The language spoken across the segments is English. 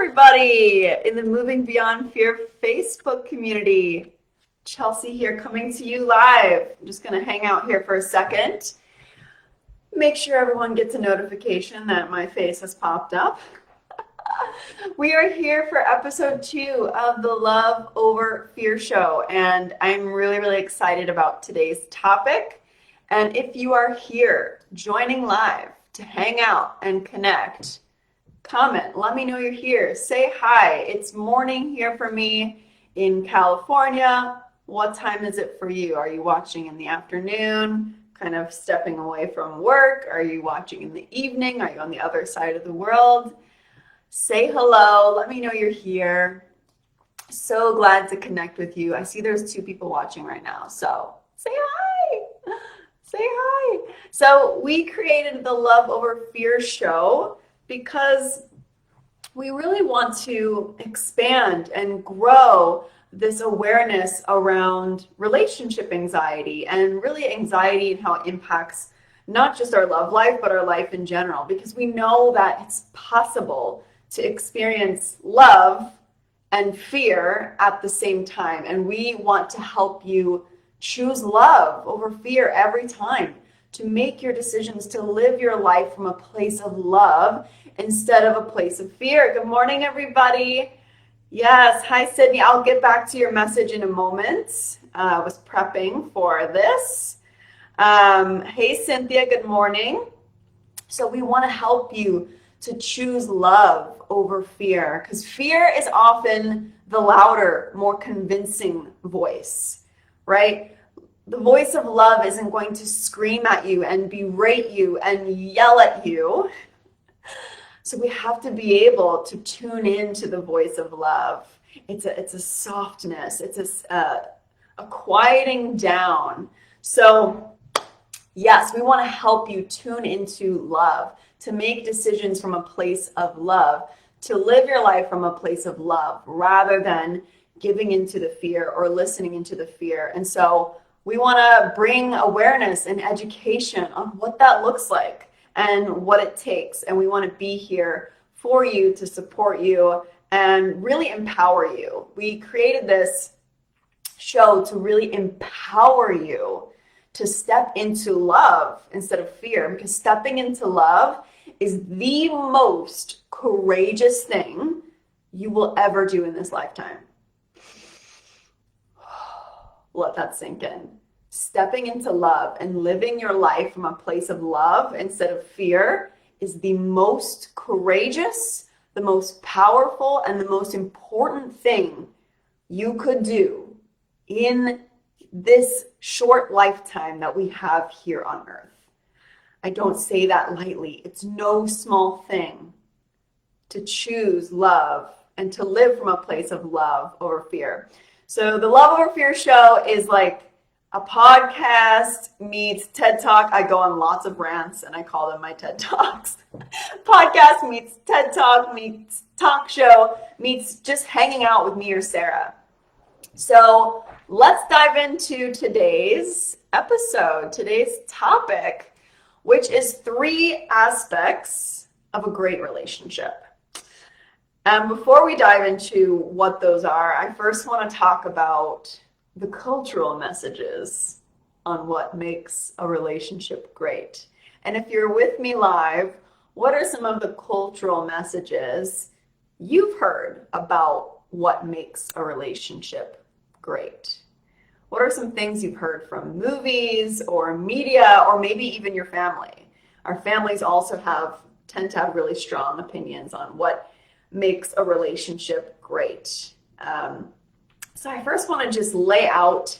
everybody in the Moving Beyond Fear Facebook community. Chelsea here coming to you live. I'm just going to hang out here for a second. Make sure everyone gets a notification that my face has popped up. We are here for episode 2 of the Love Over Fear show, and I'm really excited about today's topic. And if you are here joining live to hang out and connect, comment, let me know you're here. Say hi. It's morning here for me in California. What time is it for you? Are you watching in the afternoon, kind of stepping away from work? Are you watching in the evening? Are you on the other side of the world? Say hello. Let me know you're here. So glad to connect with you. I see there's 2 people watching right now, so say hi. Say hi. So we created the Love Over Fear show because we really want to expand and grow this awareness around relationship anxiety and really anxiety and how it impacts not just our love life, but our life in general, because we know that it's possible to experience love and fear at the same time. And we want to help you choose love over fear every time, to make your decisions to live your life from a place of love instead of a place of fear. Good morning, everybody. Yes, hi, Sydney. I'll get back to your message in a moment. I was prepping for this. Hey, Cynthia, good morning. So we want to help you to choose love over fear, because fear is often the louder, more convincing voice, right? The voice of love isn't going to scream at you and berate you and yell at you. So we have to be able to tune into the voice of love. It's a softness. It's a quieting down. So yes, we want to help you tune into love, to make decisions from a place of love, to live your life from a place of love rather than giving into the fear or listening into the fear. And so we want to bring awareness and education on what that looks like and what it takes. And we want to be here for you, to support you and really empower you. We created this show to really empower you to step into love instead of fear, because stepping into love is the most courageous thing you will ever do in this lifetime. Let that sink in. Stepping into love and living your life from a place of love instead of fear is the most courageous, the most powerful, and the most important thing you could do in this short lifetime that we have here on earth. I don't say that lightly. It's no small thing to choose love and to live from a place of love over fear. So the Love Over Fear show is like a podcast meets TED Talk. I go on lots of rants and I call them my TED Talks. Podcast meets TED Talk meets talk show meets just hanging out with me or Sarah. So let's dive into today's episode, today's topic, which is 3 aspects of a great relationship. And before we dive into what those are, I first want to talk about the cultural messages on what makes a relationship great. And if you're with me live, what are some of the cultural messages you've heard about what makes a relationship great? What are some things you've heard from movies or media or maybe even your family? Our families also tend to have really strong opinions on what makes a relationship great. So I first want to just lay out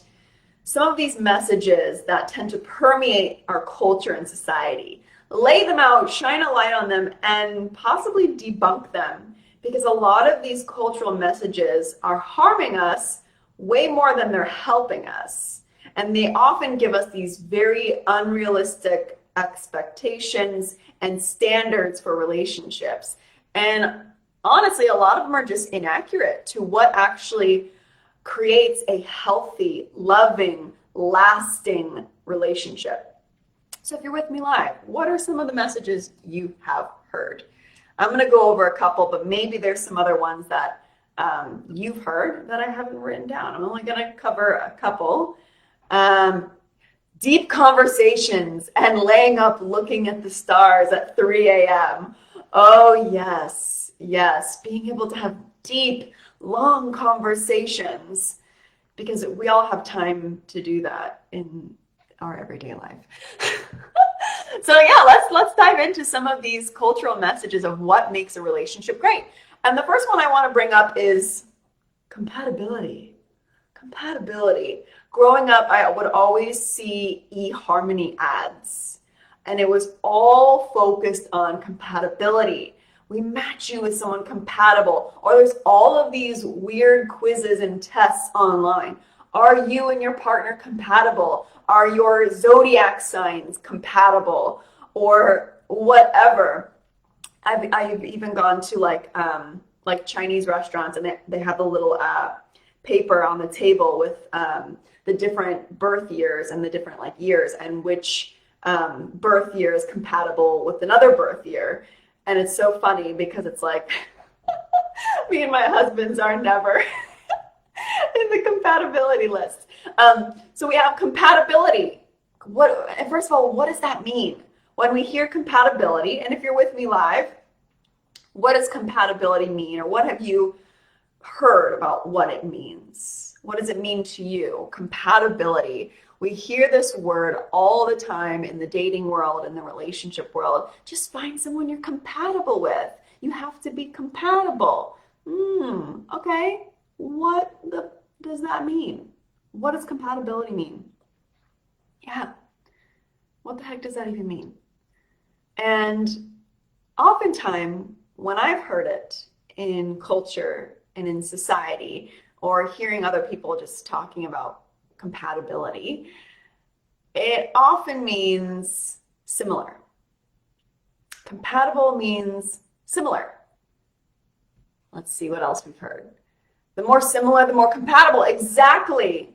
some of these messages that tend to permeate our culture and society. Lay them out, shine a light on them, and possibly debunk them, because a lot of these cultural messages are harming us way more than they're helping us. And they often give us these very unrealistic expectations and standards for relationships. And honestly, a lot of them are just inaccurate to what actually creates a healthy, loving, lasting relationship. So if you're with me live, what are some of the messages you have heard? I'm going to go over a couple, but maybe there's some other ones that you've heard that I haven't written down. I'm only going to cover a couple. Deep conversations and laying up looking at the stars at 3 a.m. Oh, yes, yes. Being able to have deep, long conversations, because we all have time to do that in our everyday life. So yeah, let's dive into some of these cultural messages of what makes a relationship great. And the first one I want to bring up is compatibility. Compatibility. Growing up, I would always see eHarmony ads, and it was all focused on compatibility. We match you with someone compatible, or there's all of these weird quizzes and tests online. Are you and your partner compatible? Are your zodiac signs compatible? Or whatever. I've even gone to like Chinese restaurants, and they have a little paper on the table with the different birth years and the different like years, and which birth year is compatible with another birth year. And it's so funny because it's like me and my husbands are never in the compatibility list. So we have compatibility. First of all, what does that mean? When we hear compatibility, and if you're with me live, what does compatibility mean? Or what have you heard about what it means? What does it mean to you? Compatibility. We hear this word all the time in the dating world, in the relationship world. Just find someone you're compatible with. You have to be compatible. Okay. What does that mean? What does compatibility mean? Yeah. What the heck does that even mean? And oftentimes, when I've heard it in culture and in society, or hearing other people just talking about compatibility, it often means similar. Compatible means similar. Let's see what else we've heard. The more similar, the more compatible. Exactly.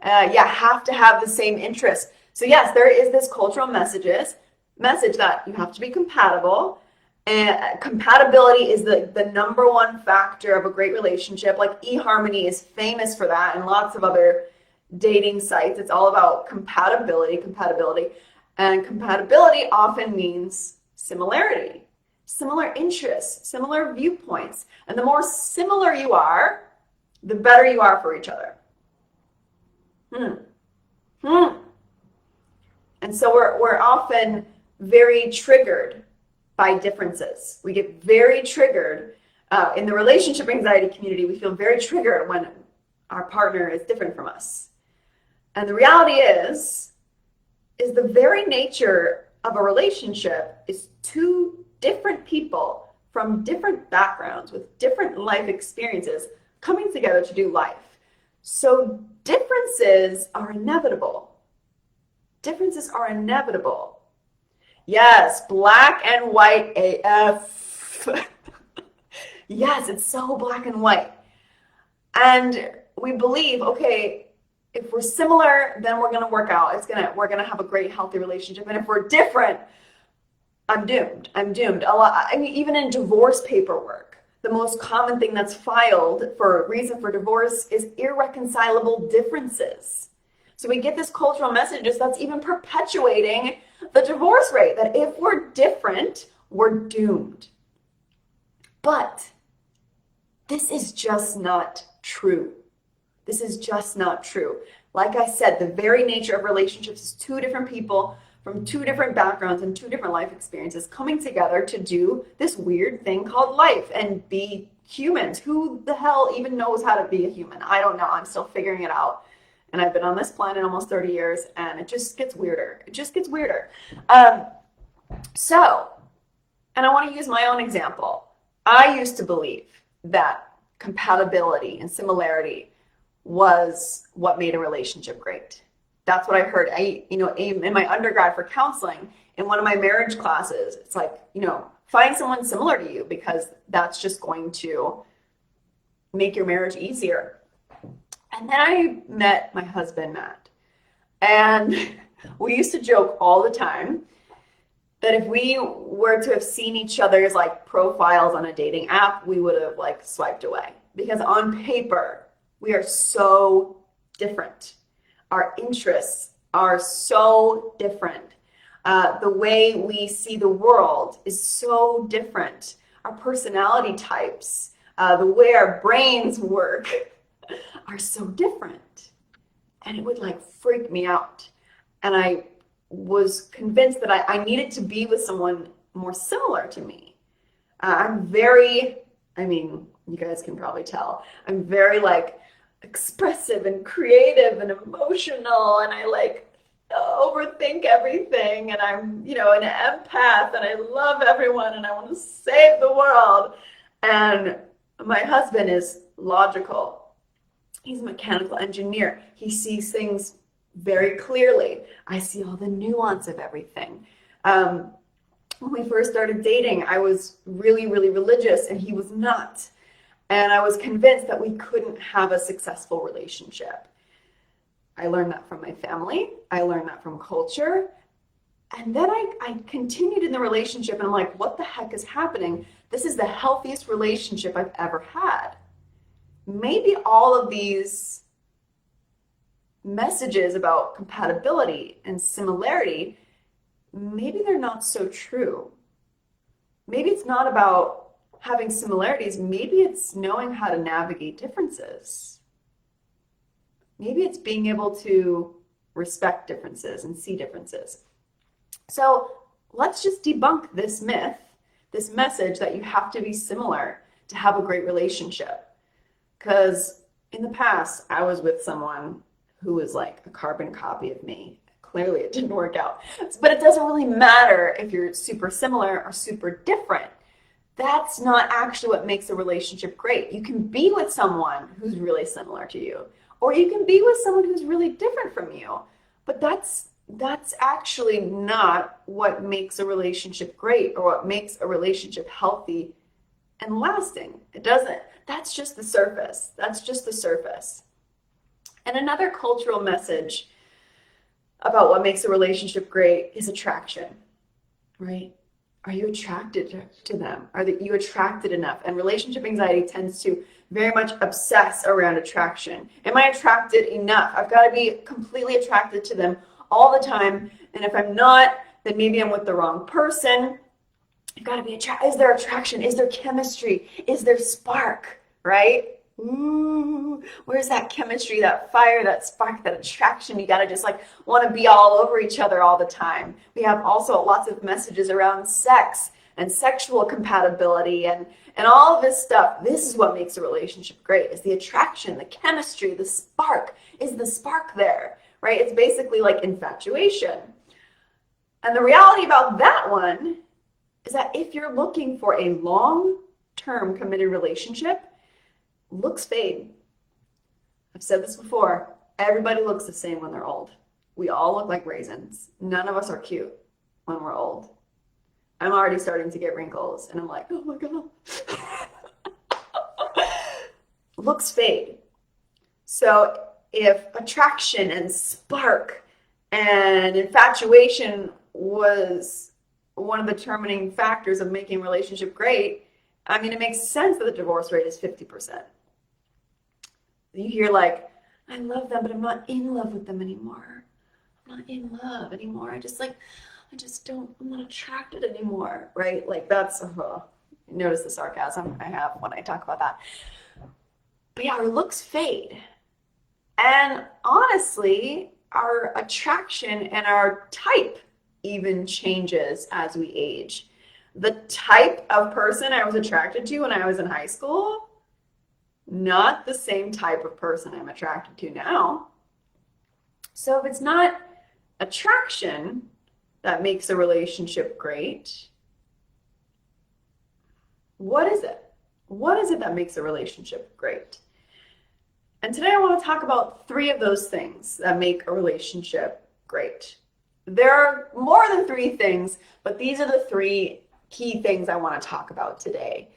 Have to have the same interests. So yes, there is this cultural message that you have to be compatible. And compatibility is the number one factor of a great relationship. Like eHarmony is famous for that, and lots of other dating sites. It's all about compatibility. And compatibility often means similarity, similar interests, similar viewpoints. And the more similar you are, the better you are for each other. And so we're often very triggered by differences. We get very triggered in the relationship anxiety community. We feel very triggered when our partner is different from us. And the reality is the very nature of a relationship is two different people from different backgrounds with different life experiences coming together to do life. So differences are inevitable. Differences are inevitable. Yes, black and white AF. Yes, it's so black and white. And we believe, okay, if we're similar, then we're going to work out. We're going to have a great, healthy relationship. And if we're different, I'm doomed. Even in divorce paperwork, the most common thing that's filed for a reason for divorce is irreconcilable differences. So we get this cultural messages that's even perpetuating the divorce rate, that if we're different, we're doomed. But this is just not true. This is just not true. Like I said, the very nature of relationships is two different people from two different backgrounds and two different life experiences coming together to do this weird thing called life and be humans. Who the hell even knows how to be a human? I don't know. I'm still figuring it out. And I've been on this planet almost 30 years, and it just gets weirder. It just gets weirder. And I want to use my own example. I used to believe that compatibility and similarity was what made a relationship great. That's what I heard. In my undergrad for counseling, in one of my marriage classes, it's like, find someone similar to you because that's just going to make your marriage easier. And then I met my husband, Matt, and we used to joke all the time that if we were to have seen each other's like profiles on a dating app, we would have like swiped away. Because on paper, we are so different. Our interests are so different. The way we see the world is so different. Our personality types, the way our brains work are so different. And it would like freak me out. And I was convinced that I needed to be with someone more similar to me. I'm very, I mean, you guys can probably tell, I'm very like expressive and creative and emotional, and I like overthink everything, and I'm, you know, an empath, and I love everyone, and I want to save the world. And my husband is logical. He's a mechanical engineer. He sees things very clearly. I see all the nuance of everything. When we first started dating, I was really, really religious, and he was not. And I was convinced that we couldn't have a successful relationship. I learned that from my family. I learned that from culture. And then I continued in the relationship, and I'm like, what the heck is happening? This is the healthiest relationship I've ever had. Maybe all of these messages about compatibility and similarity, maybe they're not so true. Maybe it's not about having similarities. Maybe it's knowing how to navigate differences. Maybe it's being able to respect differences and see differences. So let's just debunk this myth, this message that you have to be similar to have a great relationship. Because in the past, I was with someone who was like a carbon copy of me. Clearly, it didn't work out. But it doesn't really matter if you're super similar or super different. That's not actually what makes a relationship great. You can be with someone who's really similar to you, or you can be with someone who's really different from you. But that's actually not what makes a relationship great or what makes a relationship healthy and lasting. It doesn't. That's just the surface. That's just the surface. And another cultural message about what makes a relationship great is attraction, right? Are you attracted to them? Are you attracted enough? And relationship anxiety tends to very much obsess around attraction. Am I attracted enough? I've got to be completely attracted to them all the time. And if I'm not, then maybe I'm with the wrong person. You've got to be attracted. Is there attraction? Is there chemistry? Is there spark, right? Ooh, where's that chemistry, that fire, that spark, that attraction? You got to just like want to be all over each other all the time. We have also lots of messages around sex and sexual compatibility and all of this stuff. This is what makes a relationship great, is the attraction, the chemistry, the spark. Is the spark there, right? It's basically like infatuation. And the reality about that one is that if you're looking for a long-term committed relationship, looks fade. I've said this before. Everybody looks the same when they're old. We all look like raisins. None of us are cute when we're old. I'm already starting to get wrinkles, and I'm like, oh my God. Looks fade. So if attraction and spark and infatuation was one of the determining factors of making a relationship great, I mean, it makes sense that the divorce rate is 50%. You hear like, I love them, but I'm not in love with them anymore. I'm not in love anymore. I'm not attracted anymore, right? Like that's, notice the sarcasm I have when I talk about that. But yeah, our looks fade. And honestly, our attraction and our type even changes as we age. The type of person I was attracted to when I was in high school, not the same type of person I'm attracted to now. So if it's not attraction that makes a relationship great, what is it? What is it that makes a relationship great? And today I want to talk about 3 of those things that make a relationship great. There are more than 3 things, but these are the 3 key things I want to talk about today.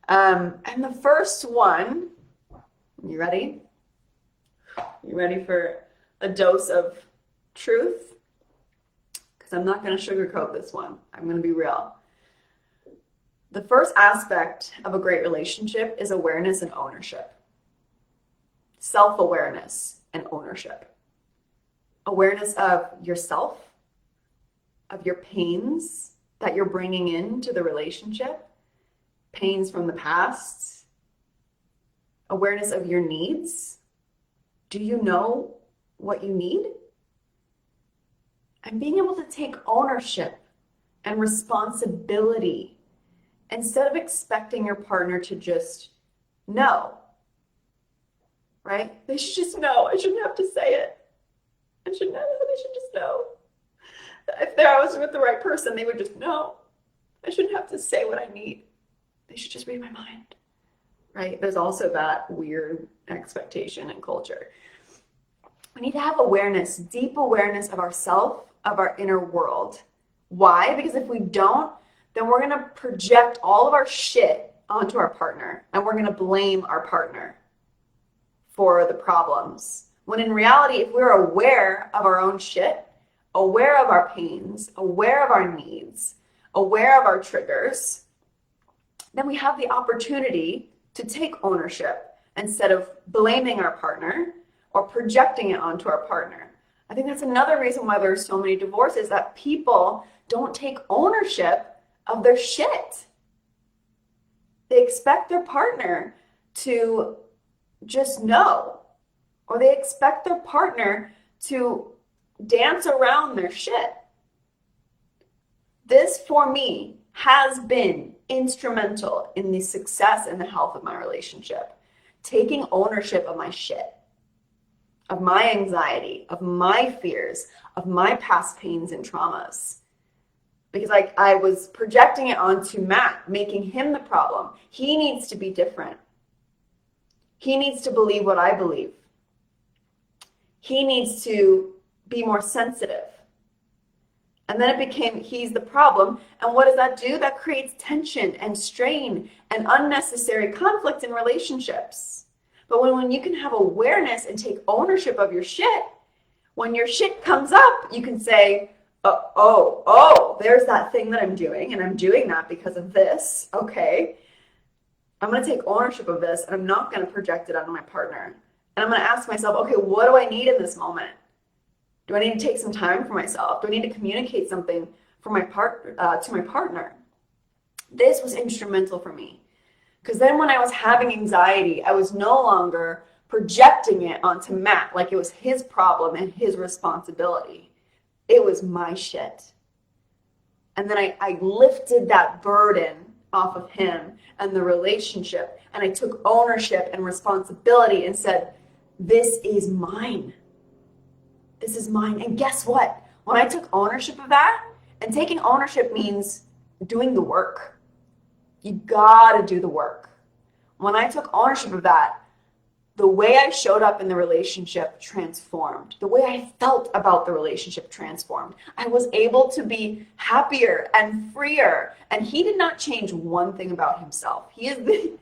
And the first one, you ready? You ready for a dose of truth? because I'm not going to sugarcoat this one. I'm going to be real. The first aspect of a great relationship is awareness and ownership. Self-awareness and ownership. Awareness of yourself, of your pains that you're bringing into the relationship, pains from the past, awareness of your needs. Do you know what you need? And being able to take ownership and responsibility instead of expecting your partner to just know, right? They should just know. I shouldn't have to say it. I should know. They should just know. If I was with the right person, they would just know. I shouldn't have to say what I need. They should just read my mind, right? There's also that weird expectation in culture. We need to have awareness, deep awareness of ourselves, of our inner world. Why? Because if we don't, then we're going to project all of our shit onto our partner, and we're going to blame our partner for the problems. When in reality, if we're aware of our own shit, aware of our pains, aware of our needs, aware of our triggers, then we have the opportunity to take ownership instead of blaming our partner or projecting it onto our partner. I think that's another reason why there's so many divorces, that people don't take ownership of their shit. They expect their partner to just know, or they expect their partner to dance around their shit. This, for me, has been instrumental in the success and the health of my relationship. Taking ownership of my shit, of my anxiety, of my fears, of my past pains and traumas. Because I was projecting it onto Matt, making him the problem. He needs to be different. He needs to believe what I believe. He needs to be more sensitive. And then it became, he's the problem. And what does that do? That creates tension and strain and unnecessary conflict in relationships. But when you can have awareness and take ownership of your shit, when your shit comes up, you can say, there's that thing that I'm doing, and I'm doing that because of this. Okay, I'm going to take ownership of this, and I'm not going to project it onto my partner. And I'm going to ask myself, okay, what do I need in this moment? Do I need to take some time for myself? Do I need to communicate something for my to my partner? This was instrumental for me, because then when I was having anxiety, I was no longer projecting it onto Matt like it was his problem and his responsibility. It was my shit. And then I lifted that burden off of him and the relationship, and I took ownership and responsibility and said, this is mine. This is mine. And guess what? When I took ownership of that, and taking ownership means doing the work. You gotta do the work. When I took ownership of that, the way I showed up in the relationship transformed. The way I felt about the relationship transformed. I was able to be happier and freer. And he did not change one thing about himself. He's the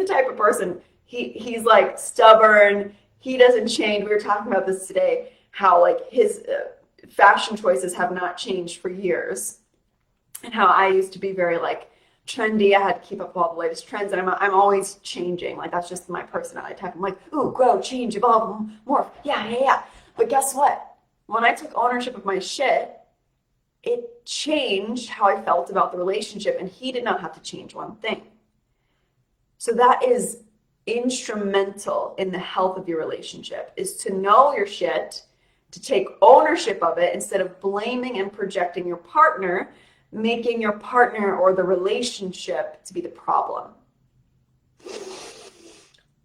type of person, he's like stubborn. He doesn't change. We were talking about this today, how like his fashion choices have not changed for years. And how I used to be very like trendy. I had to keep up with all the latest trends, and I'm always changing. Like, that's just my personality type. I'm like, ooh, grow, change, evolve, morph. Yeah. But guess what? When I took ownership of my shit, it changed how I felt about the relationship, and he did not have to change one thing. So that is instrumental in the health of your relationship, is to know your shit, to take ownership of it instead of blaming and projecting your partner, making your partner or the relationship to be the problem.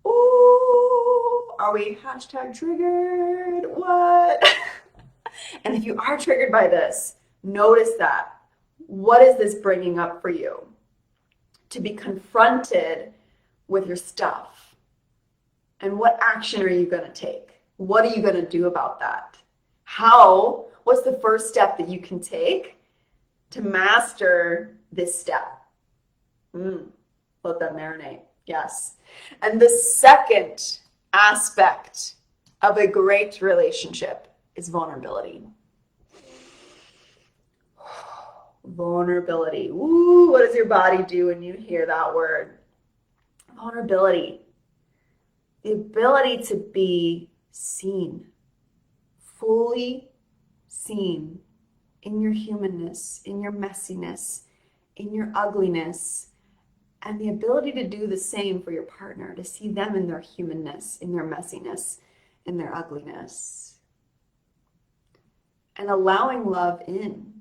Ooh, are we #triggered? What? And if you are triggered by this, notice that. What is this bringing up for you? To be confronted with your stuff. And what action are you going to take? What are you going to do about that? What's the first step that you can take to master this step? Let that marinate. Yes. And the second aspect of a great relationship is vulnerability. Vulnerability. Ooh, what does your body do when you hear that word? Vulnerability. The ability to be seen, fully seen in your humanness, in your messiness, in your ugliness, and the ability to do the same for your partner, to see them in their humanness, in their messiness, in their ugliness. And allowing love in.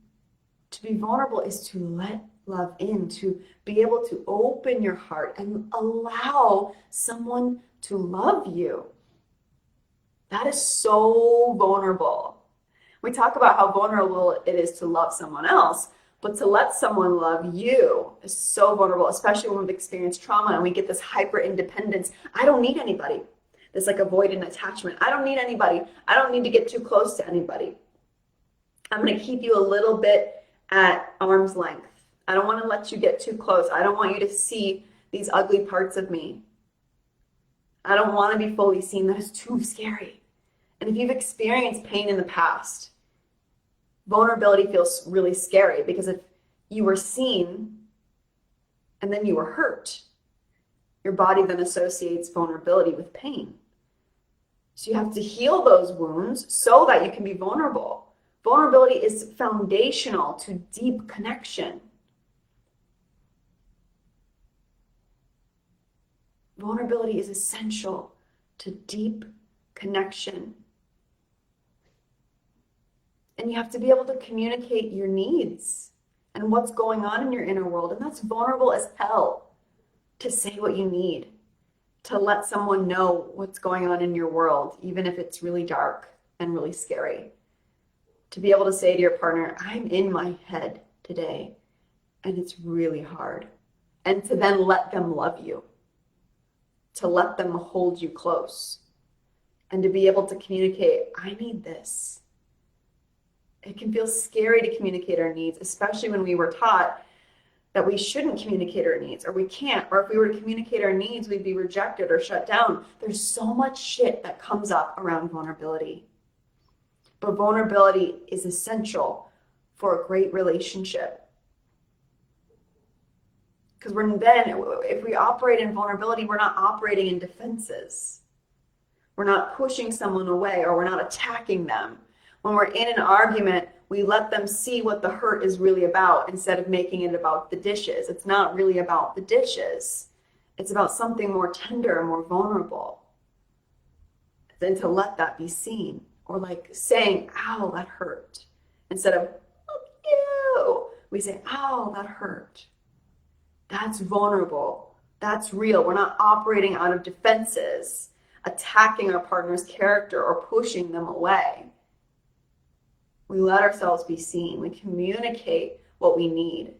To be vulnerable is to let love in, to be able to open your heart and allow someone to love you. That is so vulnerable. We talk about how vulnerable it is to love someone else, but to let someone love you is so vulnerable, especially when we've experienced trauma and we get this hyper independence. I don't need anybody. This like avoidant attachment. I don't need anybody. I don't need to get too close to anybody. I'm going to keep you a little bit at arm's length. I don't want to let you get too close. I don't want you to see these ugly parts of me. I don't want to be fully seen. That is too scary. And if you've experienced pain in the past, vulnerability feels really scary, because if you were seen and then you were hurt, your body then associates vulnerability with pain. So you have to heal those wounds so that you can be vulnerable. Vulnerability is foundational to deep connection. Vulnerability is essential to deep connection. And you have to be able to communicate your needs and what's going on in your inner world. And that's vulnerable as hell, to say what you need, to let someone know what's going on in your world, even if it's really dark and really scary. To be able to say to your partner, I'm in my head today and it's really hard. And to then let them love you, to let them hold you close, and to be able to communicate, I need this. It can feel scary to communicate our needs, especially when we were taught that we shouldn't communicate our needs, or we can't, or if we were to communicate our needs, we'd be rejected or shut down. There's so much shit that comes up around vulnerability. But vulnerability is essential for a great relationship. Because if we operate in vulnerability, we're not operating in defenses. We're not pushing someone away, or we're not attacking them. When we're in an argument, we let them see what the hurt is really about instead of making it about the dishes. It's not really about the dishes. It's about something more tender and more vulnerable. Then to let that be seen. Or like saying, ow, that hurt. Instead of, oh, ew, we say, ow, that hurt. That's vulnerable. That's real. We're not operating out of defenses, attacking our partner's character or pushing them away. We let ourselves be seen. We communicate what we need.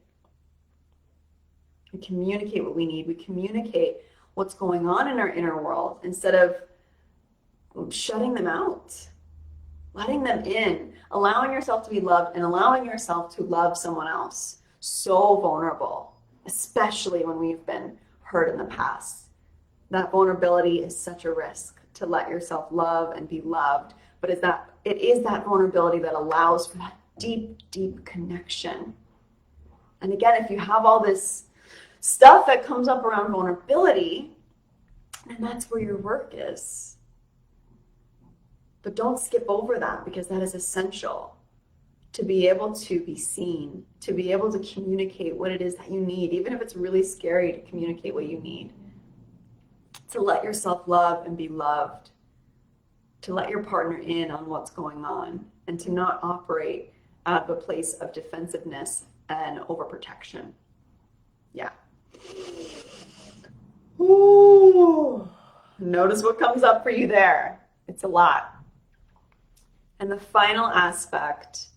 We communicate what we need. We communicate what's going on in our inner world instead of shutting them out. Letting them in, allowing yourself to be loved and allowing yourself to love someone else. So vulnerable, especially when we've been hurt in the past. That vulnerability is such a risk, to let yourself love and be loved. But it is that vulnerability that allows for that deep, deep connection. And again, if you have all this stuff that comes up around vulnerability, then that's where your work is. But don't skip over that, because that is essential to be able to be seen, to be able to communicate what it is that you need, even if it's really scary to communicate what you need. To let yourself love and be loved, to let your partner in on what's going on, and to not operate out of a place of defensiveness and overprotection. Yeah. Ooh. Notice what comes up for you there. It's a lot. And the final aspect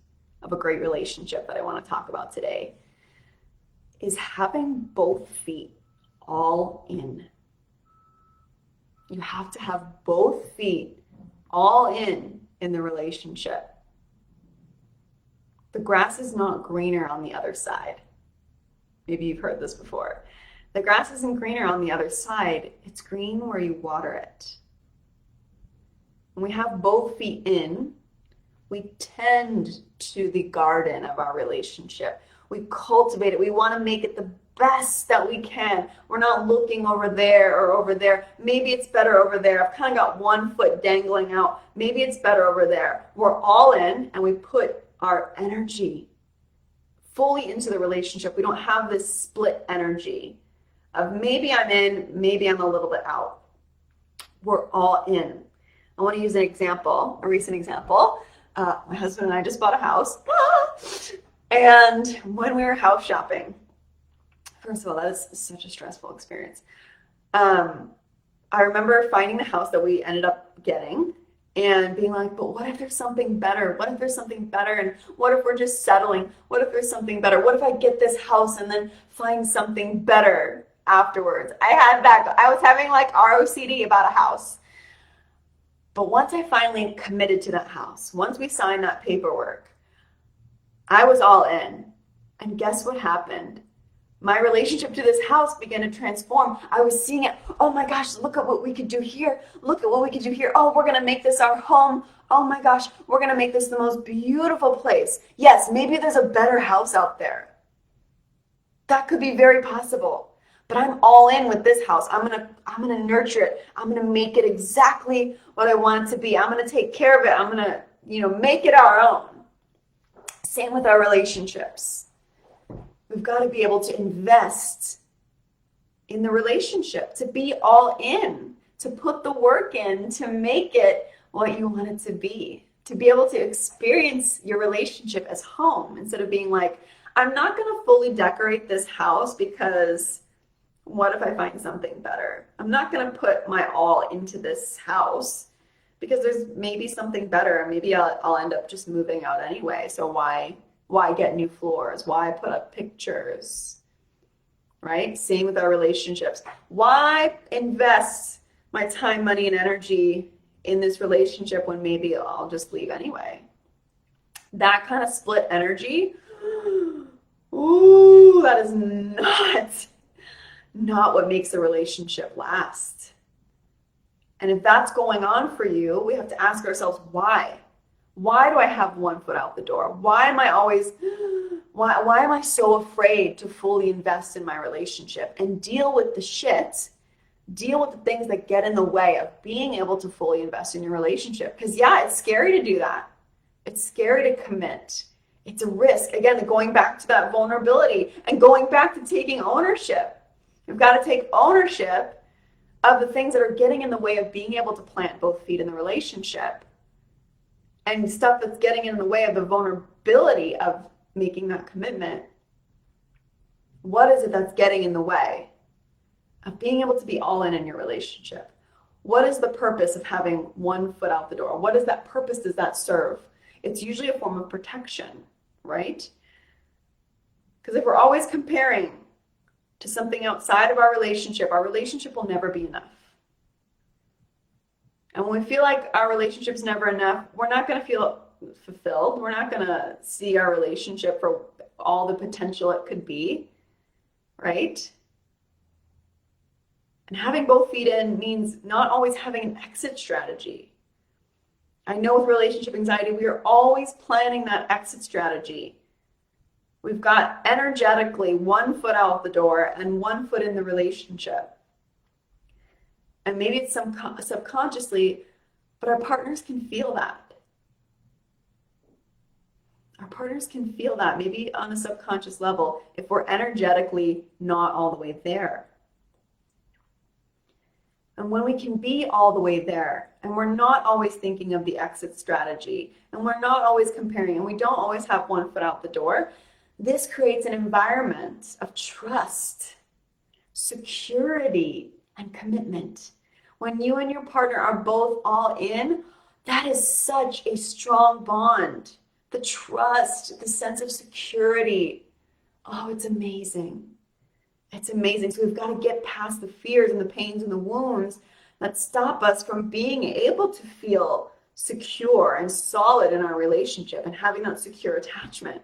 of a great relationship that I want to talk about today is having both feet all in. You have to have both feet all in the relationship. The grass is not greener on the other side. Maybe you've heard this before. The grass isn't greener on the other side. It's green where you water it. When we have both feet in, we tend to the garden of our relationship. We cultivate it. We want to make it the best that we can. We're not looking over there or over there. Maybe it's better over there. I've kind of got one foot dangling out. Maybe it's better over there. We're all in, and we put our energy fully into the relationship. We don't have this split energy of maybe I'm in, maybe I'm a little bit out. We're all in. I want to use an example, a recent example. My husband and I just bought a house. And when we were house shopping, first of all, that was such a stressful experience. I remember finding the house that we ended up getting and being like, but what if there's something better? What if there's something better? And what if we're just settling? What if there's something better? What if I get this house and then find something better afterwards? I was having like ROCD about a house. But once I finally committed to that house, once we signed that paperwork, I was all in. And guess what happened? My relationship to this house began to transform. I was seeing it. Oh my gosh, look at what we could do here. Look at what we could do here. Oh, we're going to make this our home. Oh my gosh, we're going to make this the most beautiful place. Yes, maybe there's a better house out there. That could be very possible. But I'm all in with this house. I'm gonna nurture it. I'm gonna make it exactly what I want it to be. I'm gonna take care of it. I'm gonna, make it our own. Same with our relationships. We've got to be able to invest in the relationship, to be all in, to put the work in, to make it what you want it to be able to experience your relationship as home instead of being like, I'm not going to fully decorate this house because what if I find something better? I'm not going to put my all into this house because there's maybe something better. Maybe I'll end up just moving out anyway. So why get new floors? Why put up pictures? Right? Same with our relationships. Why invest my time, money, and energy in this relationship when maybe I'll just leave anyway? That kind of split energy, ooh, that is not what makes a relationship last. And if that's going on for you, we have to ask ourselves, why? Why do I have one foot out the door? Why am I so afraid to fully invest in my relationship and deal with the shit, deal with the things that get in the way of being able to fully invest in your relationship? Because yeah, it's scary to do that. It's scary to commit. It's a risk. Again, going back to that vulnerability and going back to taking ownership. You've got to take ownership of the things that are getting in the way of being able to plant both feet in the relationship and stuff that's getting in the way of the vulnerability of making that commitment. What is it that's getting in the way of being able to be all in your relationship? What is the purpose of having one foot out the door? What is that purpose does that serve? It's usually a form of protection, right? Because if we're always comparing to something outside of our relationship will never be enough. And when we feel like our relationship's never enough, we're not going to feel fulfilled. We're not going to see our relationship for all the potential it could be, right? And having both feet in means not always having an exit strategy. I know with relationship anxiety, we are always planning that exit strategy. We've got energetically one foot out the door and one foot in the relationship. And maybe it's subconsciously, but our partners can feel that. Our partners can feel that, maybe on a subconscious level, if we're energetically not all the way there. And when we can be all the way there, and we're not always thinking of the exit strategy, and we're not always comparing, and we don't always have one foot out the door, this creates an environment of trust, security, and commitment. When you and your partner are both all in, that is such a strong bond. The trust, the sense of security. Oh, it's amazing. It's amazing. So we've got to get past the fears and the pains and the wounds that stop us from being able to feel secure and solid in our relationship and having that secure attachment.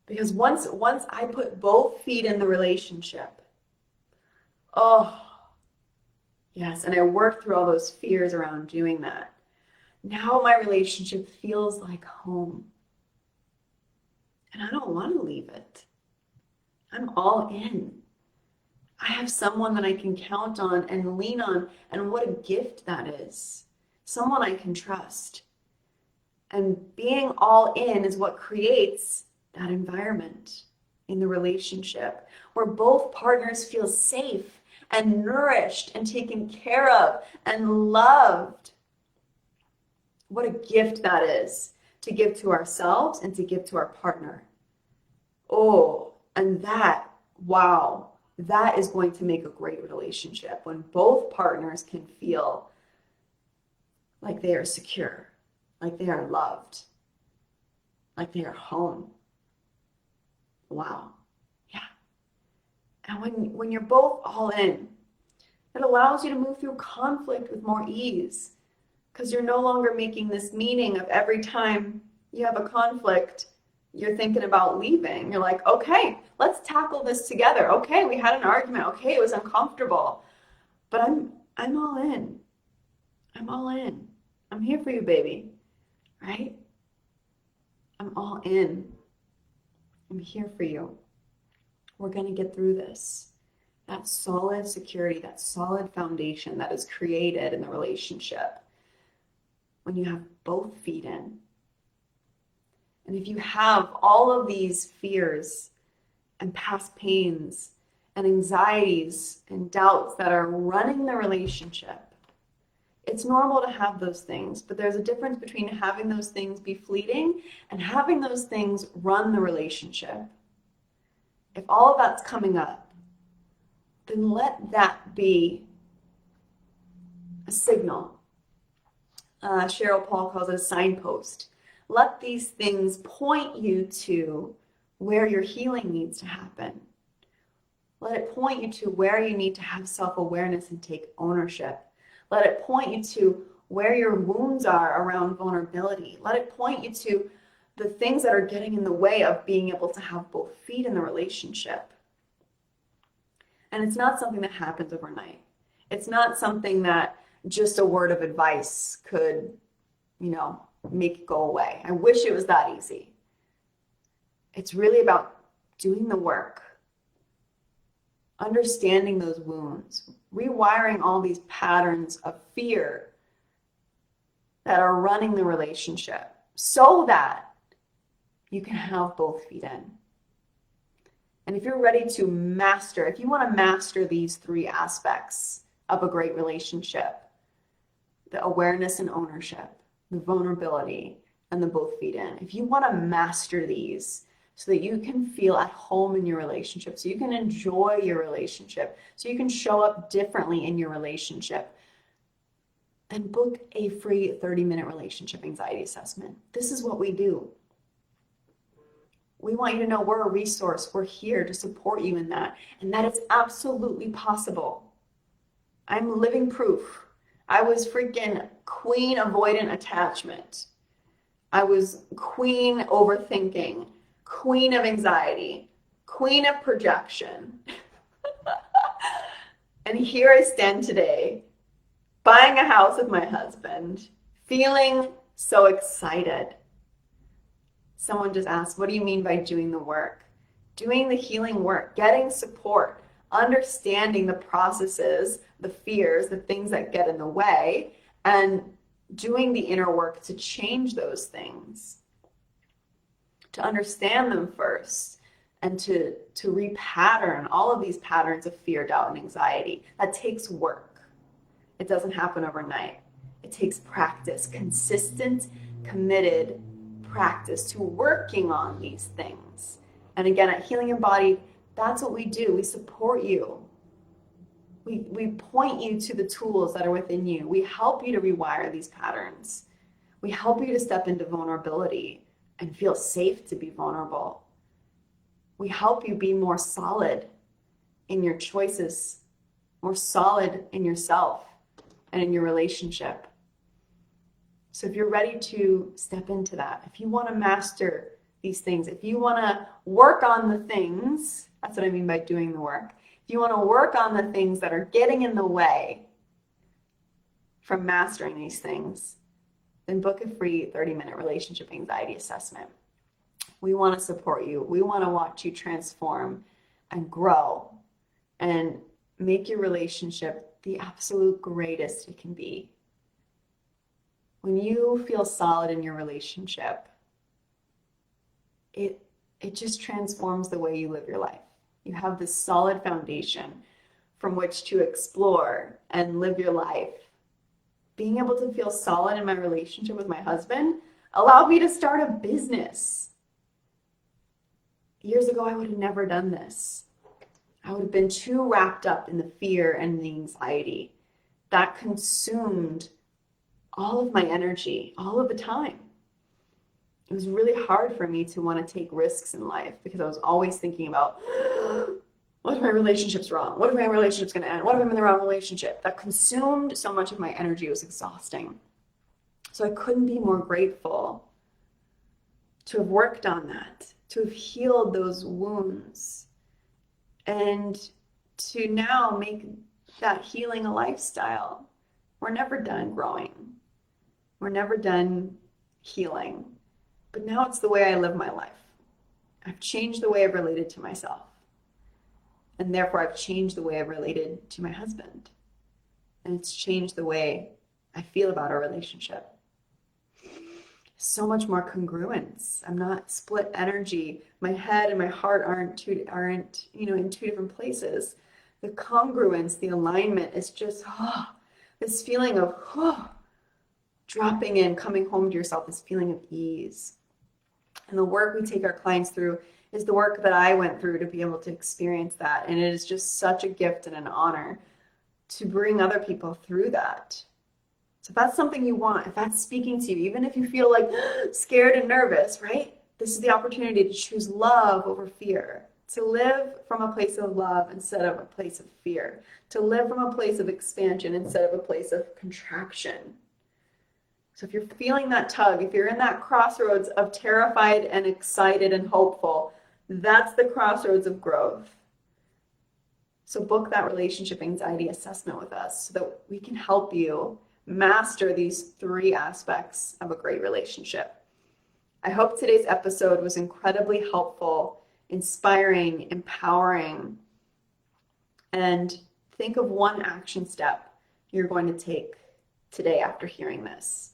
Because once I put both feet in the relationship, oh, yes, and I worked through all those fears around doing that. Now my relationship feels like home. and I don't want to leave it. I'm all in. I have someone that I can count on and lean on, and what a gift that is. Someone I can trust. And being all in is what creates that environment in the relationship where both partners feel safe and nourished and taken care of and loved. What a gift that is to give to ourselves and to give to our partner. Oh, and that, wow, that is going to make a great relationship when both partners can feel like they are secure, like they are loved, like they are home. Wow. Yeah. And when you're both all in, it allows you to move through conflict with more ease because you're no longer making this meaning of every time you have a conflict, you're thinking about leaving. You're like, okay, let's tackle this together. Okay, we had an argument. Okay, it was uncomfortable, but I'm all in. I'm all in. I'm here for you, baby. Right? I'm all in. I'm here for you. We're going to get through this. That solid security, that solid foundation that is created in the relationship when you have both feet in. And if you have all of these fears and past pains and anxieties and doubts that are running the relationship, it's normal to have those things, but there's a difference between having those things be fleeting and having those things run the relationship. If all of that's coming up, then let that be a signal. Cheryl Paul calls it a signpost. Let these things point you to where your healing needs to happen. Let it point you to where you need to have self-awareness and take ownership. Let it point you to where your wounds are around vulnerability. Let it point you to the things that are getting in the way of being able to have both feet in the relationship. And it's not something that happens overnight. It's not something that just a word of advice could, make it go away. I wish it was that easy. It's really about doing the work, understanding those wounds, rewiring all these patterns of fear that are running the relationship so that you can have both feet in. And if you're ready to if you want to master these three aspects of a great relationship, the awareness and ownership, the vulnerability, and the both feet in, if you want to master these so that you can feel at home in your relationship, so you can enjoy your relationship, so you can show up differently in your relationship, then book a free 30-minute relationship anxiety assessment. This is what we do. We want you to know we're a resource. We're here to support you in that, and that it's absolutely possible. I'm living proof. I was freaking queen avoidant attachment. I was queen overthinking, queen of anxiety, queen of projection. And here I stand today, buying a house with my husband, feeling so excited. Someone just asked, what do you mean by doing the work? Doing the healing work, getting support, understanding the processes, the fears, the things that get in the way, and doing the inner work to change those things, to understand them first, and to repattern all of these patterns of fear, doubt, and anxiety. That takes work. It doesn't happen overnight. It takes practice, consistent, committed practice to working on these things. And again, at Healing Embodied, that's what we do. We support you. We point you to the tools that are within you. We help you to rewire these patterns. We help you to step into vulnerability and feel safe to be vulnerable. We help you be more solid in your choices, more solid in yourself and in your relationship. So if you're ready to step into that, if you want to master these things, if you want to work on the things, that's what I mean by doing the work. If you want to work on the things that are getting in the way from mastering these things, then book a free 30-minute relationship anxiety assessment. We want to support you. We want to watch you transform and grow and make your relationship the absolute greatest it can be. When you feel solid in your relationship, it just transforms the way you live your life. You have this solid foundation from which to explore and live your life. Being able to feel solid in my relationship with my husband allowed me to start a business. Years ago, I would have never done this. I would have been too wrapped up in the fear and the anxiety that consumed all of my energy, all of the time. It was really hard for me to want to take risks in life because I was always thinking about, what if my relationship's wrong? What if my relationship's going to end? What if I'm in the wrong relationship? That consumed so much of my energy. It was exhausting. So I couldn't be more grateful to have worked on that, to have healed those wounds, and to now make that healing a lifestyle. We're never done growing. We're never done healing. But now it's the way I live my life. I've changed the way I've related to myself. And therefore, I've changed the way I've related to my husband. And it's changed the way I feel about our relationship. So much more congruence. I'm not split energy. My head and my heart aren't in two different places. The congruence, the alignment is just this feeling of dropping in, coming home to yourself, this feeling of ease. And the work we take our clients through is the work that I went through to be able to experience that. And it is just such a gift and an honor to bring other people through that. So if that's something you want, if that's speaking to you, even if you feel like scared and nervous, right? This is the opportunity to choose love over fear, to live from a place of love instead of a place of fear, to live from a place of expansion instead of a place of contraction. So if you're feeling that tug, if you're in that crossroads of terrified and excited and hopeful, that's the crossroads of growth. So book that relationship anxiety assessment with us so that we can help you master these 3 aspects of a great relationship. I hope today's episode was incredibly helpful, inspiring, empowering, and think of one action step you're going to take today after hearing this.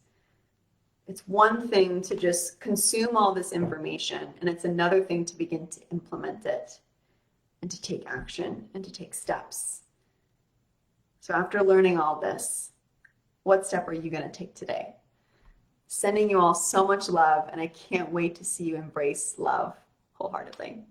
It's one thing to just consume all this information, and it's another thing to begin to implement it and to take action and to take steps. So after learning all this, what step are you going to take today? Sending you all so much love, and I can't wait to see you embrace love wholeheartedly.